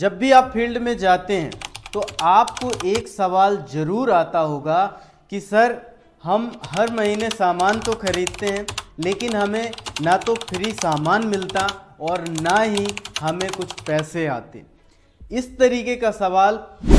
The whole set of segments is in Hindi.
जब भी आप फील्ड में जाते हैं तो आपको एक सवाल ज़रूर आता होगा कि सर हम हर महीने सामान तो खरीदते हैं लेकिन हमें ना तो फ्री सामान मिलता और ना ही हमें कुछ पैसे आते। इस तरीके का सवाल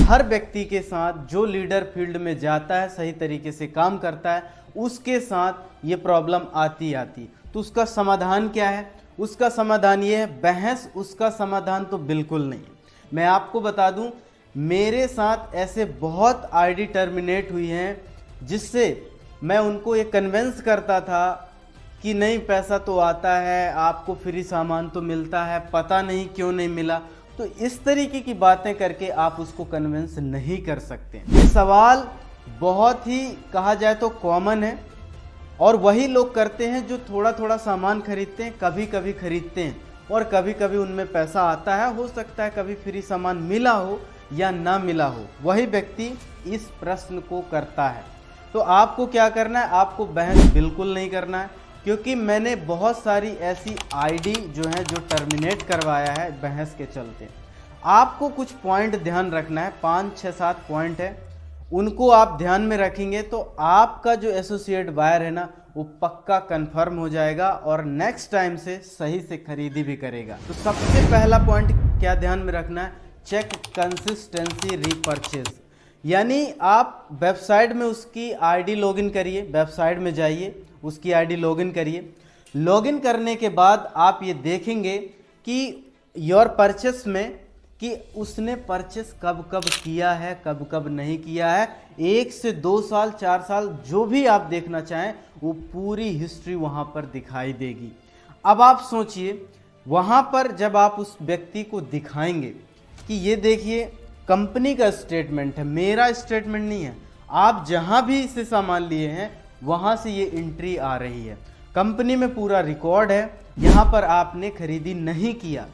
हर व्यक्ति के साथ जो लीडर फील्ड में जाता है, सही तरीके से काम करता है, उसके साथ ये प्रॉब्लम आती। तो उसका समाधान क्या है? उसका समाधान ये है, बहस उसका समाधान तो बिल्कुल नहीं। मैं आपको बता दूं, मेरे साथ ऐसे बहुत आईडी टर्मिनेट हुई हैं जिससे मैं उनको ये कन्विंस करता था कि नहीं पैसा तो आता है, आपको फ्री सामान तो मिलता है, पता नहीं क्यों नहीं मिला। तो इस तरीके की बातें करके आप उसको कन्विंस नहीं कर सकते। ये सवाल बहुत ही कहा जाए तो कॉमन है और वही लोग करते हैं जो थोड़ा थोड़ा सामान खरीदते हैं, कभी कभी खरीदते हैं और कभी कभी उनमें पैसा आता है। हो सकता है कभी फ्री सामान मिला हो या ना मिला हो, वही व्यक्ति इस प्रश्न को करता है। तो आपको क्या करना है? आपको बहस बिल्कुल नहीं करना है, क्योंकि मैंने बहुत सारी ऐसी आईडी जो है जो टर्मिनेट करवाया है बहस के चलते। आपको कुछ पॉइंट ध्यान रखना है, 5, 6, 7 पॉइंट है, उनको आप ध्यान में रखेंगे तो आपका जो एसोसिएट बायर है ना वो पक्का कंफर्म हो जाएगा और नेक्स्ट टाइम से सही से खरीदी भी करेगा। तो सबसे पहला पॉइंट क्या ध्यान में रखना है? Check consistency repurchase. यानी आप वेबसाइट में उसकी आईडी लॉगिन करिए, वेबसाइट में जाइए, उसकी आईडी लॉगिन करिए। लॉगिन करने के बाद आप ये देखेंगे कि योर परचेस में कि उसने परचेस कब कब किया है, कब कब नहीं किया है। 1 से 2 साल, 4 साल, जो भी आप देखना चाहें वो पूरी हिस्ट्री वहाँ पर दिखाई देगी। अब आप सोचिए, वहाँ पर जब आप उस व्यक्ति को दिखाएंगे कि ये देखिए कंपनी का स्टेटमेंट है, मेरा स्टेटमेंट नहीं है, आप जहाँ भी इसे सामान लिए हैं वहाँ से ये एंट्री आ रही है, कंपनी में पूरा रिकॉर्ड है, यहाँ पर आपने खरीदी नहीं किया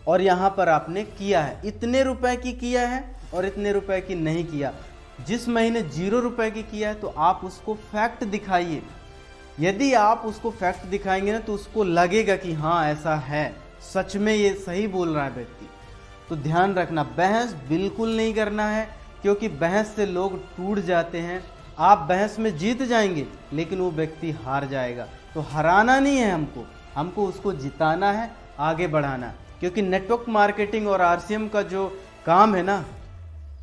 और यहाँ पर आपने किया है, इतने रुपए की किया है और इतने रुपए की नहीं किया। जिस महीने 0 रुपए की किया है तो आप उसको फैक्ट दिखाइए। यदि आप उसको फैक्ट दिखाएंगे ना तो उसको लगेगा कि हाँ ऐसा है, सच में ये सही बोल रहा है व्यक्ति। तो ध्यान रखना, बहस बिल्कुल नहीं करना है, क्योंकि बहस से लोग टूट जाते हैं। आप बहस में जीत जाएंगे लेकिन वो व्यक्ति हार जाएगा। तो हराना नहीं है हमको उसको जिताना है, आगे बढ़ाना है। क्योंकि नेटवर्क मार्केटिंग और आरसीएम का जो काम है ना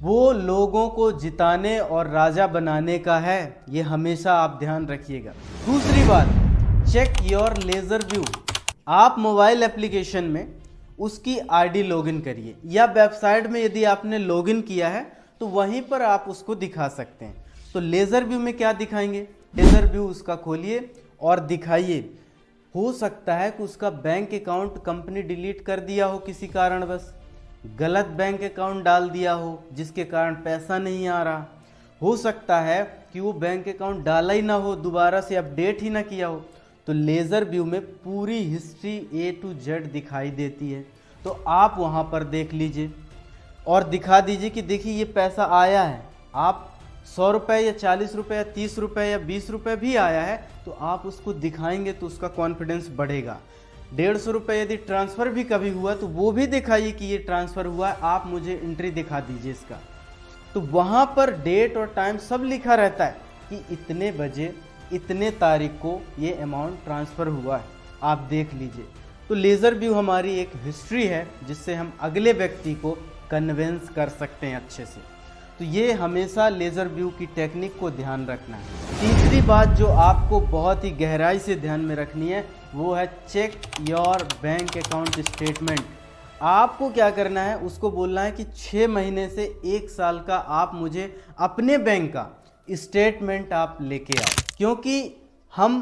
वो लोगों को जिताने और राजा बनाने का है, ये हमेशा आप ध्यान रखिएगा। दूसरी बात, चेक योर लेजर व्यू। आप मोबाइल एप्लीकेशन में उसकी आईडी लॉगिन करिए या वेबसाइट में यदि आपने लॉगिन किया है तो वहीं पर आप उसको दिखा सकते हैं। तो लेजर व्यू में क्या दिखाएंगे? लेजर व्यू उसका खोलिए और दिखाइए। हो सकता है कि उसका बैंक अकाउंट कंपनी डिलीट कर दिया हो, किसी कारणवश गलत बैंक अकाउंट डाल दिया हो जिसके कारण पैसा नहीं आ रहा। हो सकता है कि वो बैंक अकाउंट डाला ही ना हो, दोबारा से अपडेट ही ना किया हो। तो लेज़र व्यू में पूरी हिस्ट्री A to Z दिखाई देती है, तो आप वहाँ पर देख लीजिए और दिखा दीजिए कि देखिए ये पैसा आया है। आप 100 रुपये या 40 रुपये या 30 रुपये या 20 रुपये भी आया है तो आप उसको दिखाएंगे तो उसका कॉन्फिडेंस बढ़ेगा। 150 रुपये यदि ट्रांसफ़र भी कभी हुआ तो वो भी दिखाइए कि ये ट्रांसफ़र हुआ है, आप मुझे एंट्री दिखा दीजिए इसका। तो वहाँ पर डेट और टाइम सब लिखा रहता है कि इतने बजे इतने तारीख को ये अमाउंट ट्रांसफ़र हुआ है, आप देख लीजिए। तो लेज़र व्यू हमारी एक हिस्ट्री है जिससे हम अगले व्यक्ति को कन्विंस कर सकते हैं अच्छे से। तो ये हमेशा लेज़र व्यू की टेक्निक को ध्यान रखना है। तीसरी बात जो आपको बहुत ही गहराई से ध्यान में रखनी है वो है check your bank account statement. आपको क्या करना है? उसको बोलना है कि 6 महीने से 1 साल का आप मुझे अपने बैंक का स्टेटमेंट आप लेके आओ, क्योंकि हम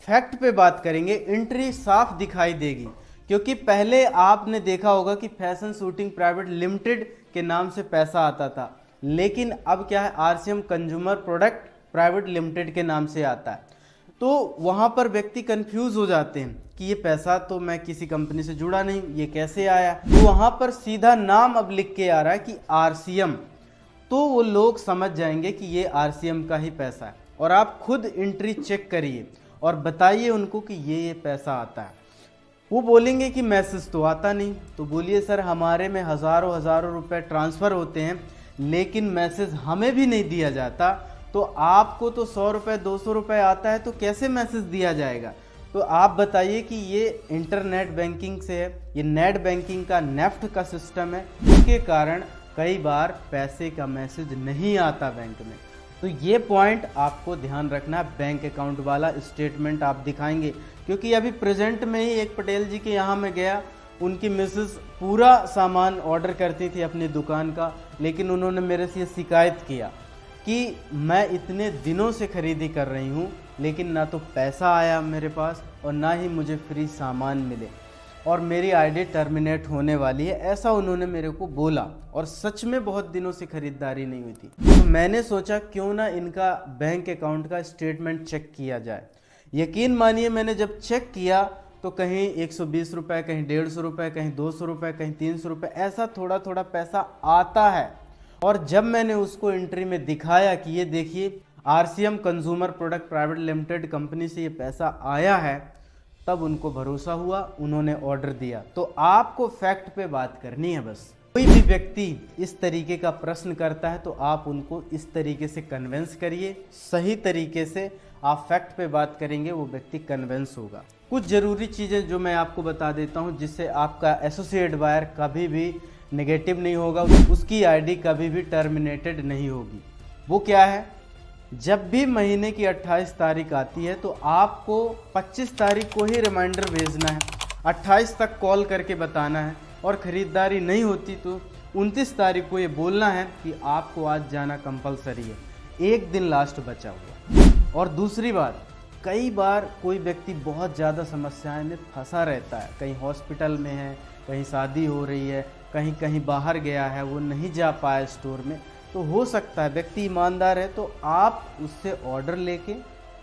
फैक्ट पे बात करेंगे, एंट्री साफ दिखाई देगी। क्योंकि पहले आपने देखा होगा कि फैशन शूटिंग प्राइवेट लिमिटेड के नाम से पैसा आता था, लेकिन अब क्या है, RCM consumer product private limited के नाम से आता है। तो वहाँ पर व्यक्ति कंफ्यूज हो जाते हैं कि ये पैसा तो मैं किसी कंपनी से जुड़ा नहीं, ये कैसे आया। तो वहाँ पर सीधा नाम अब लिख के आ रहा है कि आरसीएम, तो वो लोग समझ जाएंगे कि ये आरसीएम का ही पैसा है। और आप खुद एंट्री चेक करिए और बताइए उनको कि ये पैसा आता है। वो बोलेंगे कि मैसेज तो आता नहीं। तो बोलिए सर हमारे में हज़ारों हज़ारों रुपए ट्रांसफ़र होते हैं लेकिन मैसेज हमें भी नहीं दिया जाता, तो आपको तो 100 रुपये 200 रुपये आता है तो कैसे मैसेज दिया जाएगा। तो आप बताइए कि ये इंटरनेट बैंकिंग से है, ये नेट बैंकिंग का नेफ्ट का सिस्टम है, इसके कारण कई बार पैसे का मैसेज नहीं आता बैंक में। तो ये पॉइंट आपको ध्यान रखना है। बैंक अकाउंट वाला स्टेटमेंट आप दिखाएंगे, क्योंकि अभी प्रेजेंट में ही एक पटेल जी के यहाँ मैं गया, उनकी मिसेस पूरा सामान ऑर्डर करती थी अपनी दुकान का, लेकिन उन्होंने मेरे से ये शिकायत किया कि मैं इतने दिनों से खरीदी कर रही हूँ लेकिन ना तो पैसा आया मेरे पास और ना ही मुझे फ्री सामान मिले और मेरी आईडी टर्मिनेट होने वाली है, ऐसा उन्होंने मेरे को बोला। और सच में बहुत दिनों से खरीदारी नहीं हुई थी। तो मैंने सोचा क्यों ना इनका बैंक अकाउंट का स्टेटमेंट चेक किया जाए। यकीन मानिए मैंने जब चेक किया तो कहीं 120 रुपये, कहीं 150 रुपये, कहीं 200 रुपये, कहीं 300 रुपये, ऐसा थोड़ा थोड़ा पैसा आता है। और जब मैंने उसको एंट्री में दिखाया कि ये देखिए RCM consumer product private limited company से ये पैसा आया है, तब उनको भरोसा हुआ, उन्होंने ऑर्डर दिया। तो आपको फैक्ट पे बात करनी है बस। कोई भी व्यक्ति इस तरीके का प्रश्न करता है तो आप उनको इस तरीके से कन्विंस करिए, सही तरीके से आप फैक्ट पे बात करेंगे, वो व्यक्ति कन्विंस होगा। कुछ ज़रूरी चीज़ें जो मैं आपको बता देता हूँ जिससे आपका एसोसिएट बायर कभी भी नेगेटिव नहीं होगा, उसकी आईडी कभी भी टर्मिनेटेड नहीं होगी। वो क्या है, जब भी महीने की 28 तारीख आती है तो आपको 25 तारीख को ही रिमाइंडर भेजना है, 28 तक कॉल करके बताना है, और ख़रीदारी नहीं होती तो 29 तारीख को ये बोलना है कि आपको आज जाना कंपलसरी है, एक दिन लास्ट बचा हुआ। और दूसरी बात, कई बार कोई व्यक्ति बहुत ज़्यादा समस्याएं में फंसा रहता है, कहीं हॉस्पिटल में है, कहीं शादी हो रही है, कहीं कहीं बाहर गया है, वो नहीं जा पाया स्टोर में, तो हो सकता है व्यक्ति ईमानदार है तो आप उससे ऑर्डर लेके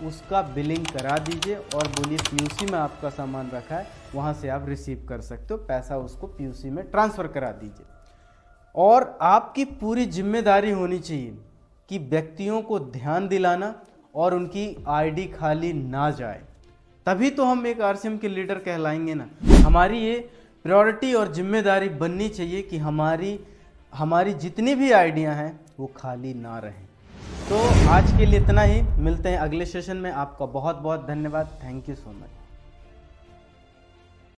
उसका बिलिंग करा दीजिए और बोलिए POC में आपका सामान रखा है, वहाँ से आप रिसीव कर सकते हो, पैसा उसको POC में ट्रांसफ़र करा दीजिए। और आपकी पूरी जिम्मेदारी होनी चाहिए कि व्यक्तियों को ध्यान दिलाना और उनकी आईडी खाली ना जाए, तभी तो हम एक RCM के लीडर कहलाएंगे ना। हमारी ये प्रायोरिटी और जिम्मेदारी बननी चाहिए कि हमारी जितनी भी आइडियाँ हैं वो खाली ना रहें। तो आज के लिए इतना ही, मिलते हैं अगले सेशन में। आपका बहुत बहुत धन्यवाद। Thank you so much.